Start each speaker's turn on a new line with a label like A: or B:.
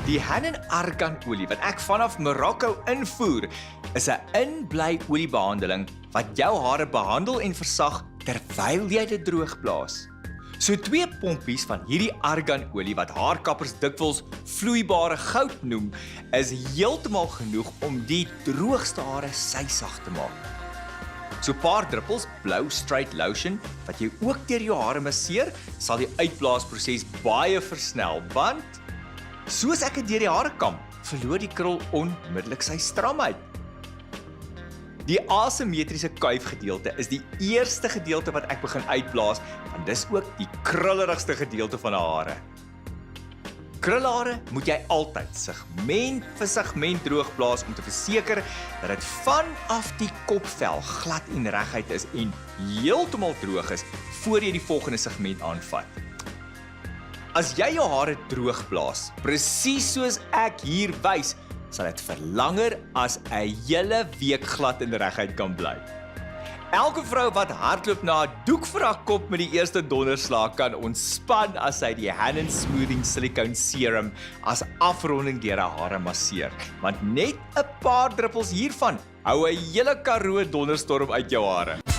A: Die Hen en Argan olie wat ek vanaf Marokko invoer, is 'n inbly oliebehandeling wat jou hare behandel en versag terwyl jy dit droog blaas. So 2 pompies van hierdie arganolie wat haarkappers dikwels vloeibare goud noem, is heeltemal genoeg om die droogste hare sysag te maak. So 'n paar druppels blou straight lotion wat jy ook deur jou hare masseer, sal die uitblaasproses baie versnel, want soos ek dit deur die hare kam, verloor die krul onmiddellik sy stramheid. Die asimetriese kuifgedeelte is die eerste gedeelte wat ek begin uitblaas, want dis ook die krullerigste gedeelte van 'n hare. Krullhare moet jy altyd segment vir segment droog blaas om te verseker dat dit vanaf die kopvel glad en reguit is en heeltemal droog is voor jy die volgende segment aanvat. As jy jou hare droog blaas, presies soos ek hier wys, sal dit vir langer as 'n hele week glad en reguit kan bly. Elke vrou wat hardloop na 'n doek vir haar kop met die eerste donderslag kan ontspan as sy die Hen & Smoothing Silicone Serum as afronding deur haar hare masseer. Want net 'n paar druppels hiervan hou 'n hele Karoo donderstorm uit jou hare.